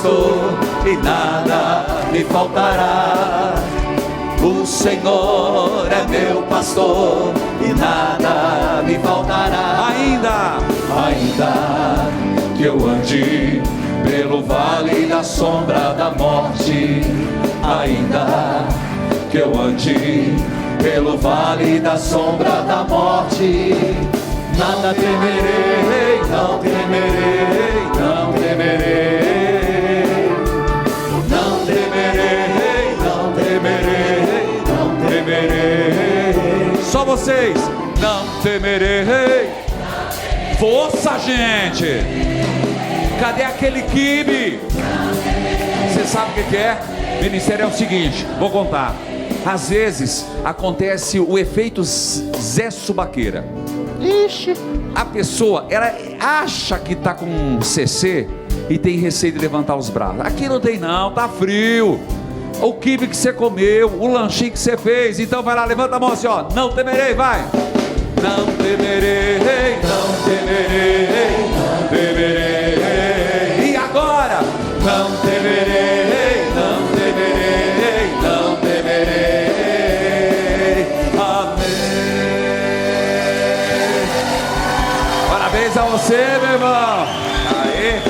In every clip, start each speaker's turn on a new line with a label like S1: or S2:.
S1: pastor e nada me faltará. O Senhor é meu pastor e nada me faltará. Ainda que eu ande pelo vale da sombra da morte, ainda que eu ande pelo vale da sombra da morte, nada temerei, não temerei, não temerei, não temerei, não temerei, não temerei. Só vocês, não temerei. Força, gente! Cadê aquele quibe? Você sabe o que é? Ministério é o seguinte, vou contar. Às vezes acontece o efeito Zé Subaqueira. Ixi. A pessoa, ela acha que está com CC e tem receio de levantar os braços. Aqui não tem não, tá frio. O quibe que você comeu, o lanchinho que você fez. Então vai lá, levanta a mão assim, ó. Não temerei, vai. Não temerei, não temerei, não temerei. E agora? Não temerei, não temerei, não temerei. Amém. Parabéns a você, meu irmão. Aê.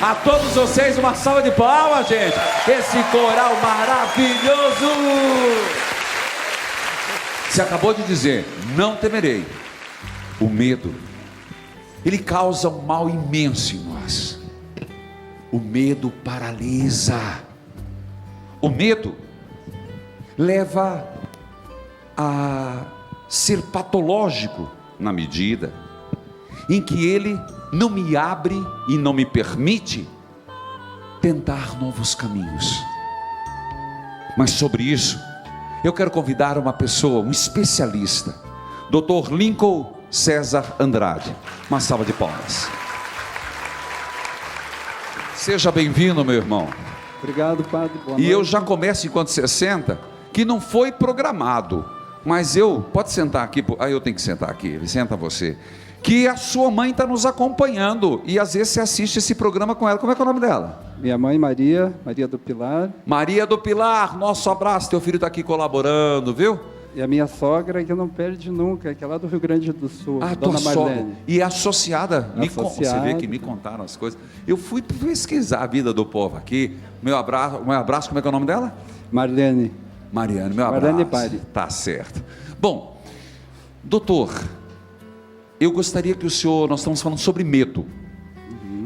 S1: A todos vocês uma salva de palmas, gente. Esse coral maravilhoso. Você acabou de dizer, não temerei. O medo, ele causa um mal imenso em nós. O medo paralisa. O medo leva a ser patológico na medida em que ele não me abre e não me permite tentar novos caminhos. Mas sobre isso, eu quero convidar uma pessoa, um especialista, Dr. Lincoln César Andrade. Uma salva de palmas. Seja bem-vindo, meu irmão.
S2: Obrigado, padre. Boa noite.
S1: E eu já começo enquanto você senta, que não foi programado, mas pode sentar aqui, eu tenho que sentar aqui, senta você, que a sua mãe está nos acompanhando, e às vezes você assiste esse programa com ela. Como é que é o nome dela?
S2: Minha mãe Maria do Pilar.
S1: Maria do Pilar, nosso abraço, teu filho está aqui colaborando, viu?
S2: E a minha sogra, que não perde nunca, que é lá do Rio Grande do Sul,
S1: Dona Marlene.
S2: Sogra.
S1: E é associada.
S2: Associada.
S1: Você vê que me contaram as coisas. Eu fui pesquisar a vida do povo aqui. Meu abraço, como é que é o nome dela?
S2: Mariane,
S1: meu abraço.
S2: Marlene Pari.
S1: Tá certo. Bom, doutor, eu gostaria que nós estamos falando sobre medo.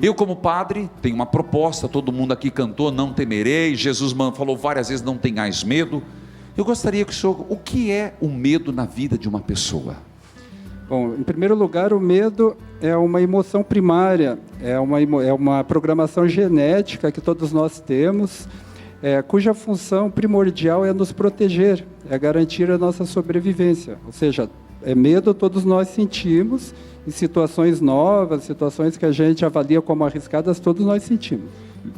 S1: Eu, como padre, tenho uma proposta, todo mundo aqui cantou, não temerei. Jesus falou várias vezes, não tenhais medo. Eu gostaria que o senhor, o que é o medo na vida de uma pessoa?
S2: Bom, em primeiro lugar, o medo é uma emoção primária, é uma programação genética que todos nós temos, cuja função primordial é nos proteger, é garantir a nossa sobrevivência. Ou seja, medo todos nós sentimos, em situações novas, situações que a gente avalia como arriscadas, todos nós sentimos.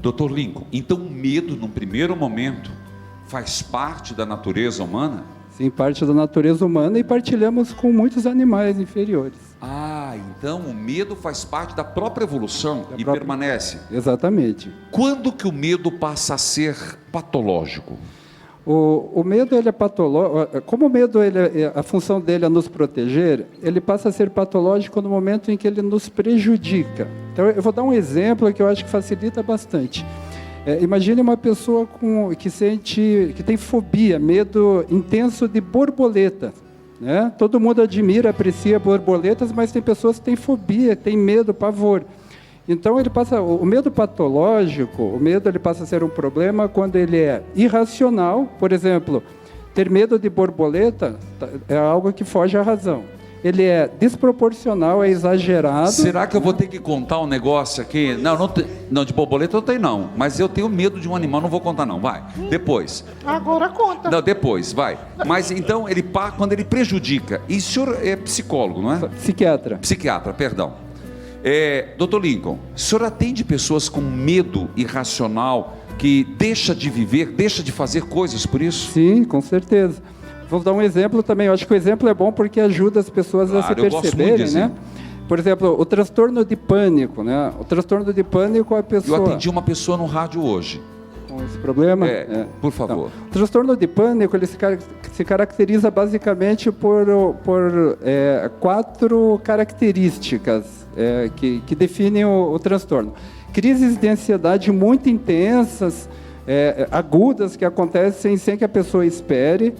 S1: Dr. Lincoln, então o medo, num primeiro momento, faz parte da natureza humana?
S2: Sim, parte da natureza humana, e partilhamos com muitos animais inferiores.
S1: Então o medo faz parte da própria evolução permanece?
S2: Exatamente.
S1: Quando que o medo passa a ser patológico?
S2: O medo, ele é patológico. Como o medo, a função dele é nos proteger, ele passa a ser patológico no momento em que ele nos prejudica. Então eu vou dar um exemplo que eu acho que facilita bastante. Imagine uma pessoa que tem fobia, medo intenso de borboleta, né? Todo mundo admira, aprecia borboletas, mas tem pessoas que têm fobia, têm medo, pavor. Então o medo patológico, ele passa a ser um problema quando ele é irracional. Por exemplo, ter medo de borboleta é algo que foge à razão. Ele é desproporcional, é exagerado.
S1: Será que eu vou ter que contar um negócio aqui? Não, de borboleta eu tenho não, mas eu tenho medo de um animal, não vou contar não, vai. Depois.
S3: Agora conta.
S1: Não, depois, vai. Mas então, quando ele prejudica, e o senhor é psicólogo, não é?
S2: Psiquiatra.
S1: Psiquiatra, perdão. Dr. Lincoln, o senhor atende pessoas com medo irracional, que deixa de viver, deixa de fazer coisas por isso?
S2: Sim, com certeza. Vou dar um exemplo também. Eu acho que o exemplo é bom porque ajuda as pessoas a se perceberem, né? Por exemplo, o transtorno de pânico, né? O transtorno de pânico, a pessoa...
S1: Eu atendi uma pessoa no rádio hoje.
S2: Com esse problema?
S1: Por favor.
S2: Então, o transtorno de pânico, ele se caracteriza basicamente por 4 características que definem o transtorno. Crises de ansiedade muito intensas, agudas, que acontecem sem que a pessoa espere.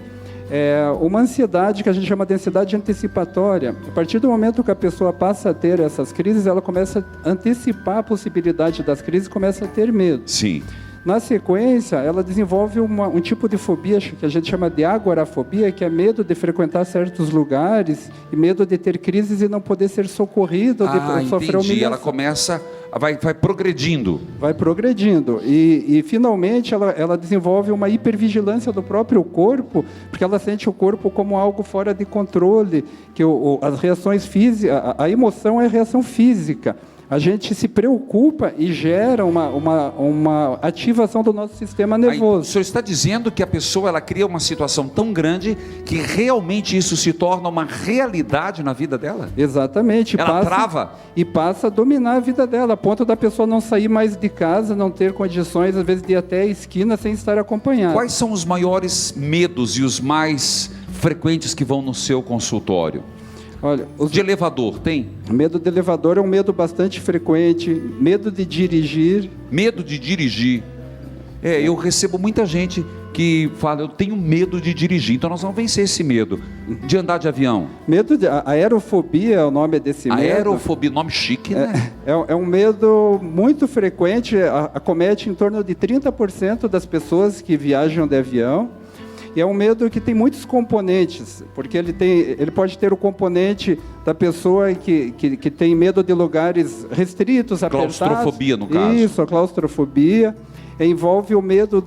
S2: Uma ansiedade que a gente chama de ansiedade antecipatória. A partir do momento que a pessoa passa a ter essas crises, ela começa a antecipar a possibilidade das crises e começa a ter medo.
S1: Sim.
S2: Na sequência, ela desenvolve um tipo de fobia que a gente chama de agorafobia, que é medo de frequentar certos lugares e medo de ter crises e não poder ser socorrido, de sofrer humilhação.
S1: Ela começa, vai progredindo.
S2: Vai progredindo. E finalmente, ela desenvolve uma hipervigilância do próprio corpo, porque ela sente o corpo como algo fora de controle, que as reações físicas, a emoção é reação física. A gente se preocupa e gera uma ativação do nosso sistema nervoso.
S1: O senhor está dizendo que a pessoa ela cria uma situação tão grande que realmente isso se torna uma realidade na vida dela?
S2: Exatamente.
S1: Ela trava?
S2: E passa a dominar a vida dela, a ponto da pessoa não sair mais de casa, não ter condições, às vezes, de ir até a esquina sem estar acompanhada.
S1: Quais são os maiores medos e os mais frequentes que vão no seu consultório?
S2: Olha,
S1: de elevador, tem?
S2: Medo de elevador é um medo bastante frequente. Medo de dirigir.
S1: Medo de dirigir. Eu recebo muita gente que fala, eu tenho medo de dirigir, então nós vamos vencer esse medo. De andar de avião.
S2: Medo de aerofobia é o nome desse medo.
S1: Aerofobia, nome chique, né?
S2: É um medo muito frequente, acomete em torno de 30% das pessoas que viajam de avião. E é um medo que tem muitos componentes, porque ele pode ter o componente da pessoa que tem medo de lugares restritos, apertados.
S1: Claustrofobia, no caso.
S2: Isso, a claustrofobia. Envolve o medo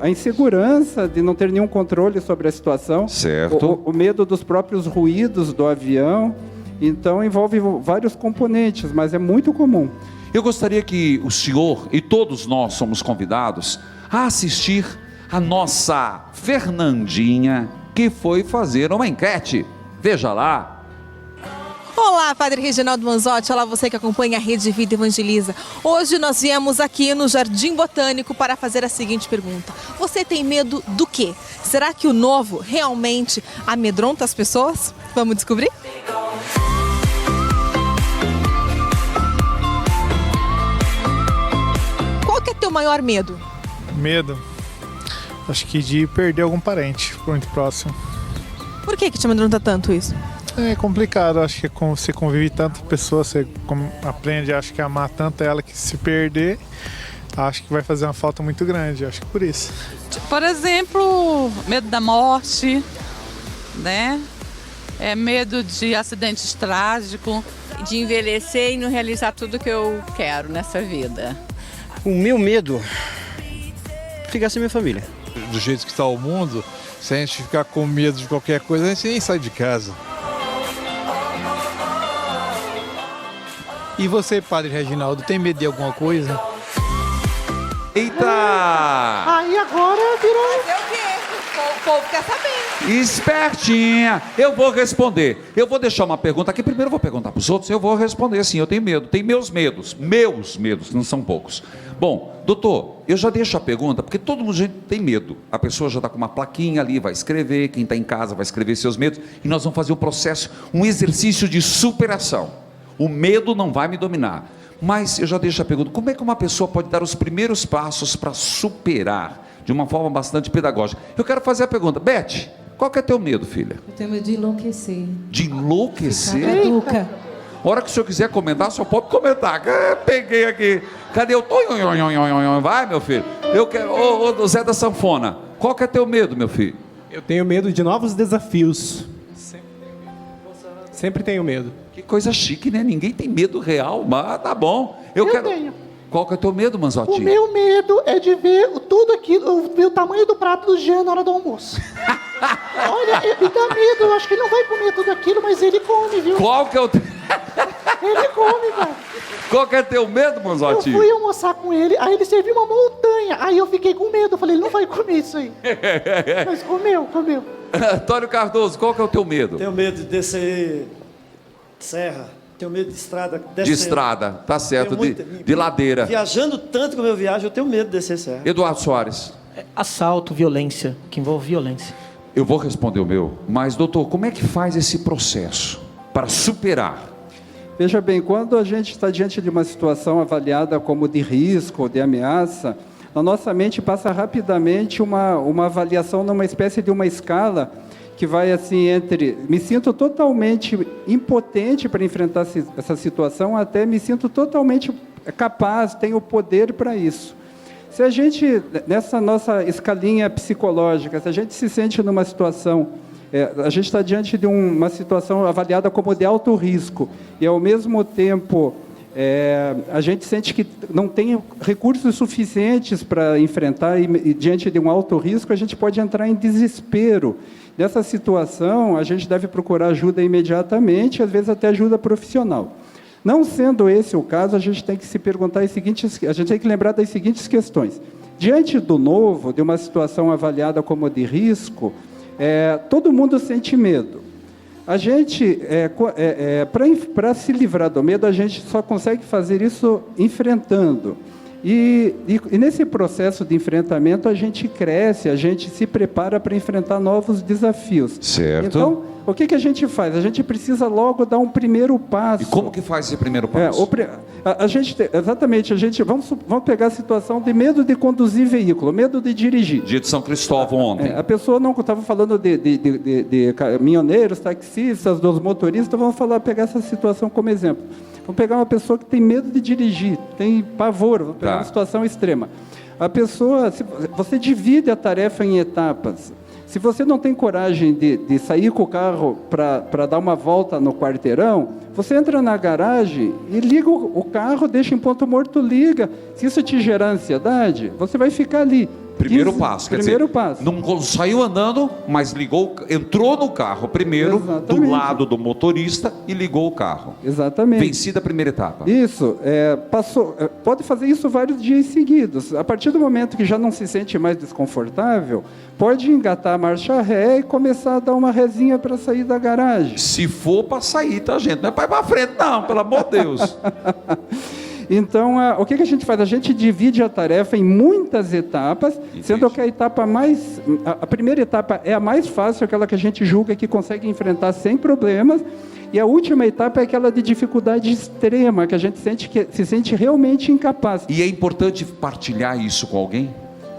S2: a insegurança de não ter nenhum controle sobre a situação.
S1: Certo.
S2: O medo dos próprios ruídos do avião. Então, envolve vários componentes, mas é muito comum.
S1: Eu gostaria que o senhor, e todos nós somos convidados, a assistir a nossa Fernandinha, que foi fazer uma enquete. Veja lá.
S3: Olá, Padre Reginaldo Manzotti. Olá, você que acompanha a Rede Vida Evangeliza. Hoje nós viemos aqui no Jardim Botânico para fazer a seguinte pergunta. Você tem medo do quê? Será que o novo realmente amedronta as pessoas? Vamos descobrir? Qual que é teu maior medo?
S4: Medo? Acho que de perder algum parente muito próximo.
S3: Por que te amedronta tanto isso?
S4: É complicado, acho que você convive tanto com a pessoa, você aprende, acho que a amar tanto ela que se perder, acho que vai fazer uma falta muito grande, acho que por isso.
S5: Por exemplo, medo da morte, né? Medo de acidentes trágicos.
S6: De envelhecer e não realizar tudo que eu quero nessa vida.
S7: O meu medo é ficar sem minha família.
S8: Do jeito que está o mundo, se a gente ficar com medo de qualquer coisa, a gente nem sai de casa.
S9: E você, Padre Reginaldo, tem medo de alguma coisa?
S1: Eita!
S10: Aí agora virou...
S3: Fazer o quê? O povo quer saber.
S1: Espertinha! Eu vou responder. Eu vou deixar uma pergunta aqui. Primeiro eu vou perguntar para os outros. Eu vou responder sim, eu tenho medo. Tem meus medos, que não são poucos. Bom, doutor, eu já deixo a pergunta, porque todo mundo tem medo. A pessoa já está com uma plaquinha ali, vai escrever. Quem está em casa vai escrever seus medos. E nós vamos fazer um processo, um exercício de superação. O medo não vai me dominar. Mas eu já deixo a pergunta, como é que uma pessoa pode dar os primeiros passos para superar, de uma forma bastante pedagógica? Eu quero fazer a pergunta, Beth, qual que é teu medo, filha?
S11: Eu tenho medo de enlouquecer.
S1: De enlouquecer?
S11: Ficar caduca.
S1: A hora que o senhor quiser comentar, só pode comentar. Peguei aqui. Cadê o Tonho? Vai, meu filho. Eu quero. Ô, Zé da Sanfona, qual que é teu medo, meu filho?
S12: Eu tenho medo de novos desafios. Sempre tenho medo.
S1: Que coisa chique, né? Ninguém tem medo real, mas tá bom. Eu quero. Tenho. Qual que é o teu medo, Manzotti?
S10: O meu medo é de ver tudo aquilo, ver o tamanho do prato do Jean na hora do almoço. Olha, me dá medo, eu acho que ele não vai comer tudo aquilo, mas ele come, viu?
S1: Qual que é o teu...
S10: Ele come, velho.
S1: Qual que é teu medo, Manzotti?
S10: Eu fui almoçar com ele, aí ele serviu uma montanha, aí eu fiquei com medo, eu falei, ele não vai comer isso aí. Mas comeu.
S1: Antônio Cardoso, qual que é o teu medo?
S13: Tenho medo de descer serra,
S11: Tenho medo de estrada.
S1: De estrada, tá certo, de ladeira.
S11: Viajando tanto como eu viajo, eu tenho medo de descer serra.
S1: Eduardo Soares.
S10: Assalto, violência, que envolve violência.
S1: Eu vou responder o meu, mas doutor, como é que faz esse processo para superar?
S2: Veja bem, quando a gente está diante de uma situação avaliada como de risco ou de ameaça, na nossa mente passa rapidamente uma avaliação numa espécie de uma escala que vai assim entre me sinto totalmente impotente para enfrentar essa situação até me sinto totalmente capaz, tenho poder para isso. Se a gente, nessa nossa escalinha psicológica, se a gente se sente numa situação, a gente está diante de uma situação avaliada como de alto risco e ao mesmo tempo a gente sente que não tem recursos suficientes para enfrentar e diante de um alto risco a gente pode entrar em desespero. Nessa situação, a gente deve procurar ajuda imediatamente, às vezes até ajuda profissional. Não sendo esse o caso, a gente tem que se perguntar a gente tem que lembrar das seguintes questões. Diante do novo, de uma situação avaliada como de risco, todo mundo sente medo. A gente, para se livrar do medo, a gente só consegue fazer isso enfrentando. E nesse processo de enfrentamento, a gente cresce, a gente se prepara para enfrentar novos desafios.
S1: Certo.
S2: Então, o que a gente faz? A gente precisa logo dar um primeiro passo.
S1: E como que faz esse primeiro passo?
S2: Vamos pegar a situação de medo de conduzir veículo, medo de dirigir.
S1: Dia de São Cristóvão ontem.
S2: A pessoa não estava falando de caminhoneiros, taxistas, dos motoristas, vamos pegar essa situação como exemplo. Vamos pegar uma pessoa que tem medo de dirigir, tem pavor, vamos pegar uma situação extrema. A pessoa, você divide a tarefa em etapas. Se você não tem coragem de sair com o carro para dar uma volta no quarteirão, você entra na garagem e liga o carro, deixa em ponto morto, liga. Se isso te gerar ansiedade, você vai ficar ali.
S1: Primeiro passo,
S2: primeiro passo.
S1: Não saiu andando, mas entrou no carro primeiro,
S2: Exatamente.
S1: do lado do motorista e ligou o carro.
S2: Exatamente.
S1: Vencida a primeira etapa.
S2: Isso, pode fazer isso vários dias seguidos. A partir do momento que já não se sente mais desconfortável, pode engatar a marcha ré e começar a dar uma rezinha para sair da garagem.
S1: Se for para sair, tá, gente? Não é para ir para frente, não, pelo amor de Deus.
S2: Então, o que a gente faz? A gente divide a tarefa em muitas etapas, sendo que a primeira etapa é a mais fácil, aquela que a gente julga que consegue enfrentar sem problemas, e a última etapa é aquela de dificuldade extrema, que a gente se sente realmente incapaz.
S1: E é importante partilhar isso com alguém?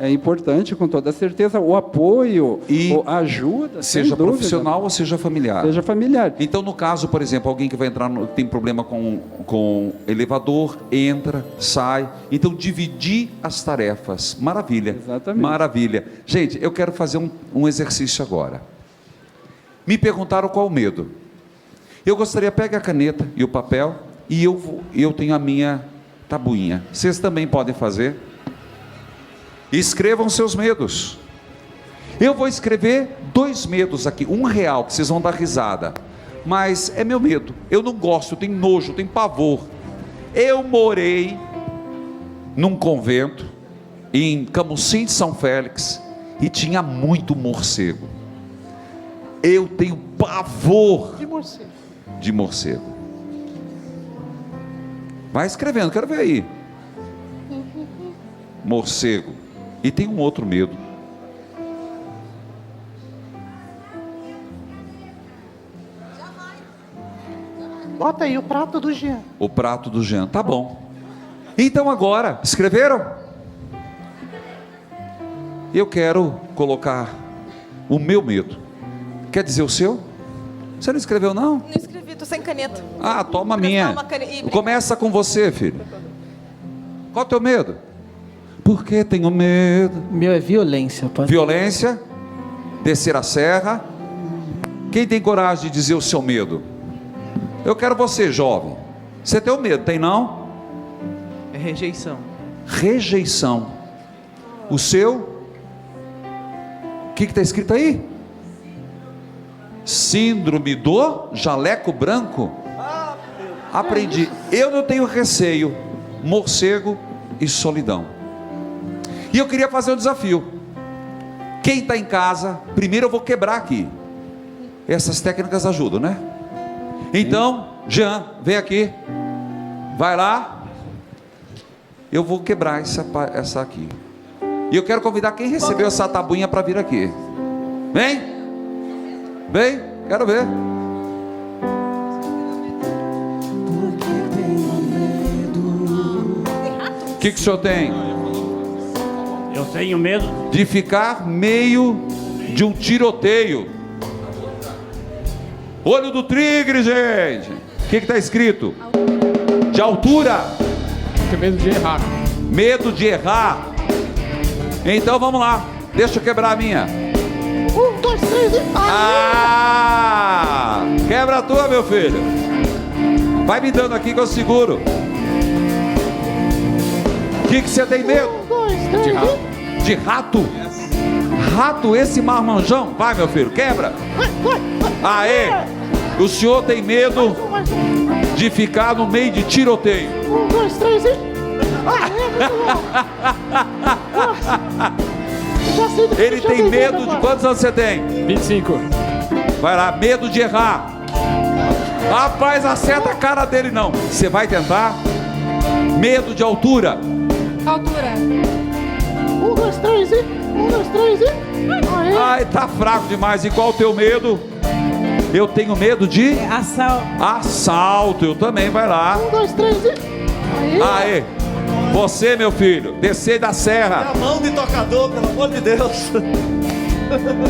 S2: É importante, com toda certeza, o apoio, a ajuda,
S1: seja profissional ou seja familiar.
S2: Seja familiar.
S1: Então, no caso, por exemplo, alguém que vai entrar, tem problema com elevador, entra, sai. Então, dividir as tarefas. Maravilha.
S2: Exatamente.
S1: Maravilha. Gente, eu quero fazer um exercício agora. Me perguntaram qual o medo. Eu gostaria, pegue a caneta e o papel, e eu tenho a minha tabuinha. Vocês também podem fazer. Escrevam seus medos. Eu vou escrever 2 medos aqui, R$1, que vocês vão dar risada, mas é meu medo. Eu não gosto, eu tenho nojo, eu tenho pavor. Eu morei num convento em Camusim de São Félix e tinha muito morcego. Eu tenho pavor de morcego. Vai escrevendo, quero ver aí. Morcego. E tem um outro medo.
S10: Bota aí o prato do Jean.
S1: O prato do Jean, tá bom. Então agora, escreveram? Eu quero colocar o meu medo. Quer dizer o seu? Você não escreveu não?
S3: Não escrevi, tô sem caneta.
S1: Ah, toma a minha. Começa com você, filho. Qual é o teu medo? Por que tenho medo?
S10: Meu é violência, pai.
S1: Violência, descer a serra. Quem tem coragem de dizer o seu medo? Eu quero você, jovem. Você tem o medo, tem não?
S13: É rejeição.
S1: Rejeição. O seu? O que está escrito aí? Síndrome do jaleco branco. Aprendi. Eu não tenho receio. Morcego e solidão. E eu queria fazer um desafio. Quem está em casa, primeiro eu vou quebrar aqui. Essas técnicas ajudam, né? Então, Jean, vem aqui. Vai lá. Eu vou quebrar essa aqui. E eu quero convidar quem recebeu essa tabuinha para vir aqui. Vem. Vem, quero ver. O que o senhor tem?
S14: Eu tenho medo
S1: de ficar meio de um tiroteio. Olho do tigre, gente. O que está escrito? De altura.
S12: Tenho medo de errar.
S1: Medo de errar. Então vamos lá. Deixa eu quebrar a minha.
S10: 1, 2, 3 e...
S1: Ah! Quebra a tua, meu filho. Vai me dando aqui que eu seguro. O que você tem medo?
S10: 1, 2, 3
S1: de rato. De rato? Rato, esse marmanjão? Vai, meu filho, quebra. Aê! O senhor tem medo de ficar no meio de tiroteio.
S10: 1, 2, 3 e...
S1: Ele tem medo de... Quantos anos você tem?
S12: 25.
S1: Vai lá, medo de errar. Rapaz, acerta a cara dele não. Você vai tentar? Medo de altura.
S3: Altura.
S10: 1, 2, 3 e... 1, 2, 3 e...
S1: Ai, tá fraco demais. E qual o teu medo? Eu tenho medo de... Assalto. Eu também, vai lá.
S10: 1, 2, 3 e...
S1: Aê. Você, meu filho, descer da serra.
S11: É a mão de tocador, pelo amor de Deus.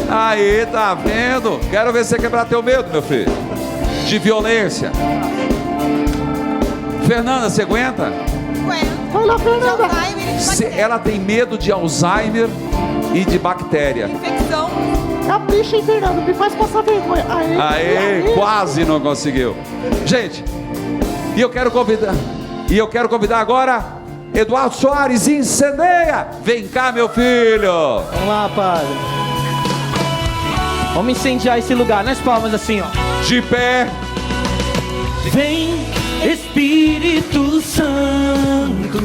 S1: Aí, tá vendo? Quero ver você quebrar teu medo, meu filho. De violência. Fernanda, você aguenta?
S10: Vai lá, Fernanda.
S1: Ela tem medo de Alzheimer e de bactéria.
S3: Infecção.
S10: Capricha, hein, Fernanda? Me faz passar vergonha.
S1: Aê, quase não conseguiu. Gente, e eu quero convidar agora Eduardo Soares, incendeia. Vem cá, meu filho.
S13: Vamos lá, padre. Vamos incendiar esse lugar, nas palmas assim, ó.
S1: De pé.
S14: Vem, Espírito Santo.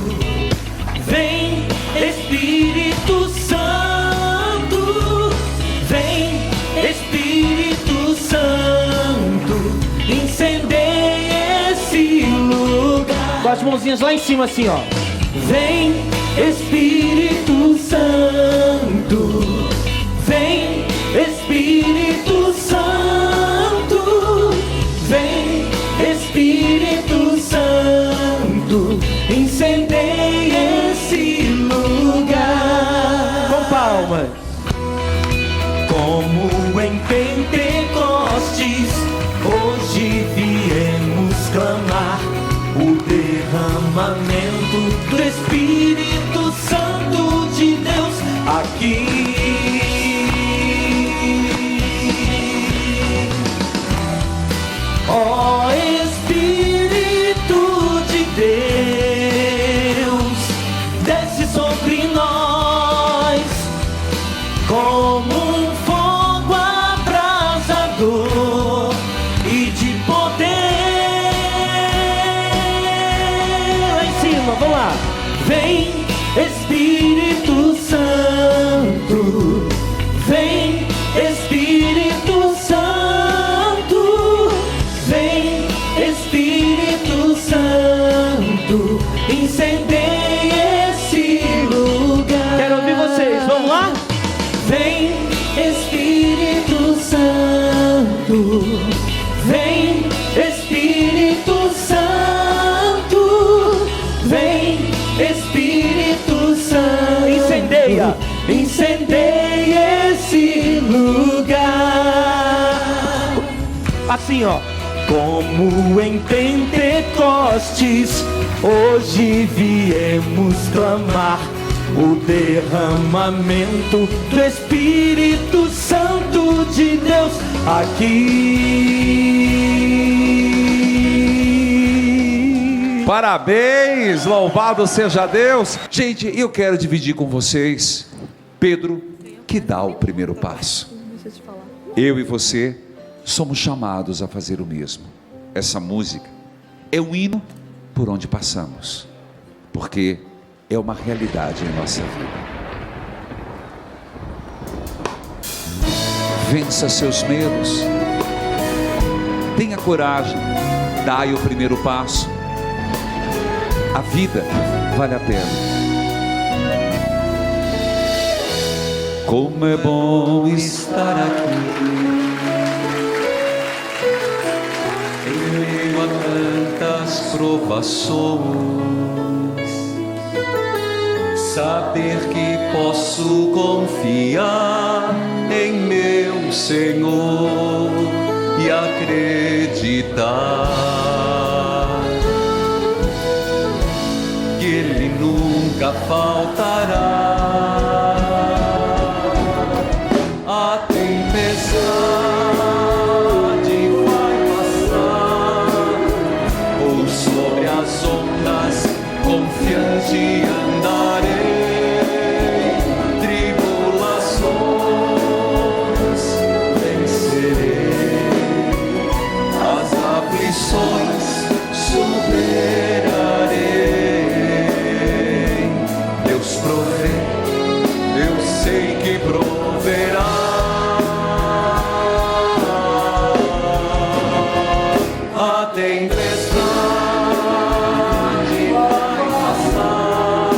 S14: Vem, Espírito Santo. Vem, Espírito Santo. Incendeia esse lugar.
S13: Com as mãozinhas lá em cima assim, ó.
S14: Vem, Espírito Santo. Vem, Espírito Santo. Vem, Espírito Santo. Incendeia esse lugar.
S13: Com palmas.
S14: Como em Pentecostes, hoje viemos clamar o derramamento do Espírito Santo de Deus aqui. Ó Espírito de Deus, desce sobre nós como um fogo abrasador e de poder.
S13: Lá em cima, vamos lá.
S14: Vem, Espírito Santo. Vem, Espírito Santo. Vem, Espírito Santo. Incendeia esse lugar.
S13: Quero ouvir vocês, vamos lá?
S14: Vem, Espírito Santo. Vem, Espírito Santo. Vem, Espírito Santo.
S13: Incendeia.
S14: Incendeia esse lugar.
S13: Assim, ó.
S14: Como em Pentecostes, hoje viemos clamar o derramamento do Espírito Santo de Deus aqui.
S1: Parabéns, louvado seja Deus. Gente, eu quero dividir com vocês Pedro, que dá o primeiro passo. Eu e você somos chamados a fazer o mesmo. Essa música é um hino por onde passamos, porque é uma realidade em nossa vida. Vença seus medos, tenha coragem, Dai o primeiro passo. A vida vale a pena. Como é bom estar aqui, em meio a tantas provações, saber que posso confiar em meu Senhor e acreditar que Ele nunca faltará. A tempestade vai passar, ou sobre as ondas confiante andarei. Tribulações vencerei, as aflições superarei. Deus provê, eu sei que proverá. A tempestade vai passar,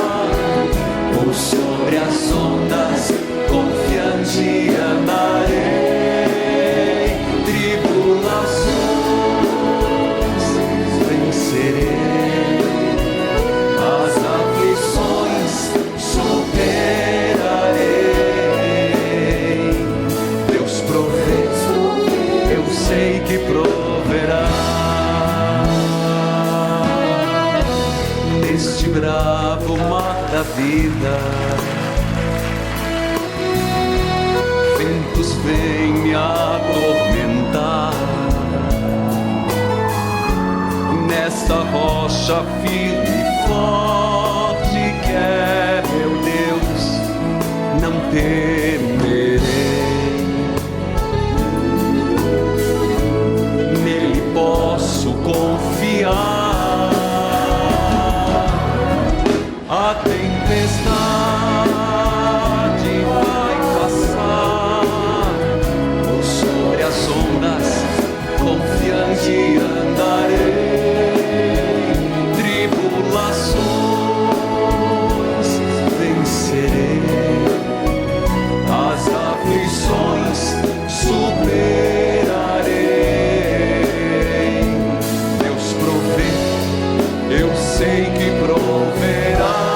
S1: ou sobre as ondas confiante andarei. Tribulações vencerei, as aflições superarei. Deus provê, eu sei que proverá. Neste bravo mar da vida, ventos vêm me atormentar. Nesta rocha firme e forte que é meu Deus, não temerei. Nele posso confiar. A tempestade vai passar, ou sobre as ondas confiante andarei. Tribulações vencerei, as aflições superarei. Deus provê, eu sei que proverá.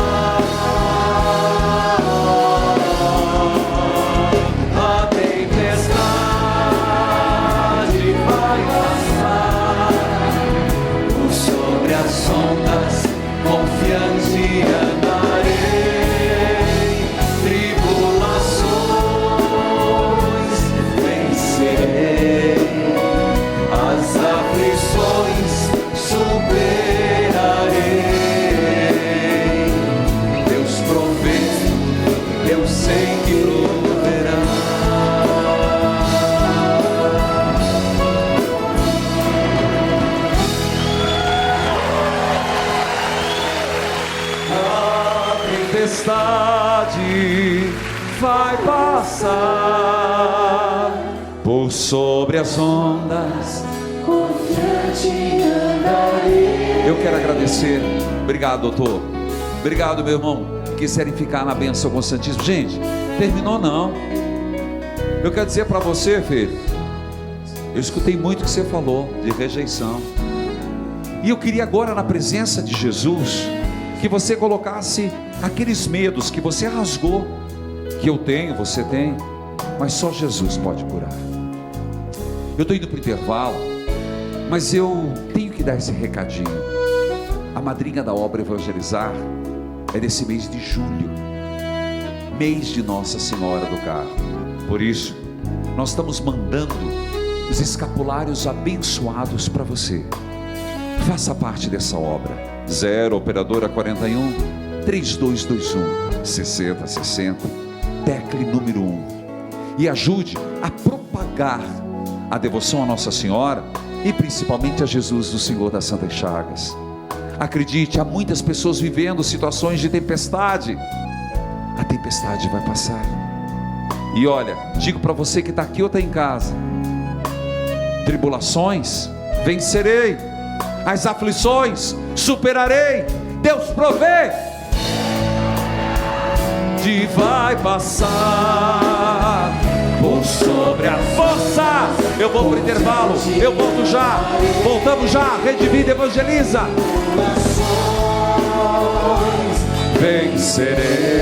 S1: A tempestade vai passar, por sobre as ondas confiante andarei. Tribulações vencerei, as aflições superarei. Deus provê, eu sei que proverá. A tempestade vai passar, por sobre as ondas confiante andarei. Eu quero agradecer. Obrigado, doutor. Obrigado, meu irmão. Quiserem ficar na bênção com o Santíssimo. Gente, terminou não. Eu quero dizer para você, filho, eu escutei muito o que você falou de rejeição. E eu queria agora, na presença de Jesus, que você colocasse aqueles medos que você rasgou, que eu tenho, você tem, mas só Jesus pode curar. Eu estou indo para o intervalo, mas eu tenho que dar esse recadinho. A madrinha da obra Evangelizar é nesse mês de julho, mês de Nossa Senhora do Carmo. Por isso, nós estamos mandando os escapulários abençoados para você. Faça parte dessa obra. 0 operadora 41 3221 6060, tecle número 1, e ajude a propagar a devoção a Nossa Senhora e principalmente a Jesus, o Senhor das Santas Chagas. Acredite, há muitas pessoas vivendo situações de tempestade. A tempestade vai passar. E olha, digo para você que está aqui ou está em casa: tribulações vencerei, as aflições, superarei. Deus provê. De vai passar por sobre a força. Eu vou pro intervalo, eu volto já. Voltamos já, Rede Vida Evangeliza. Vencerei.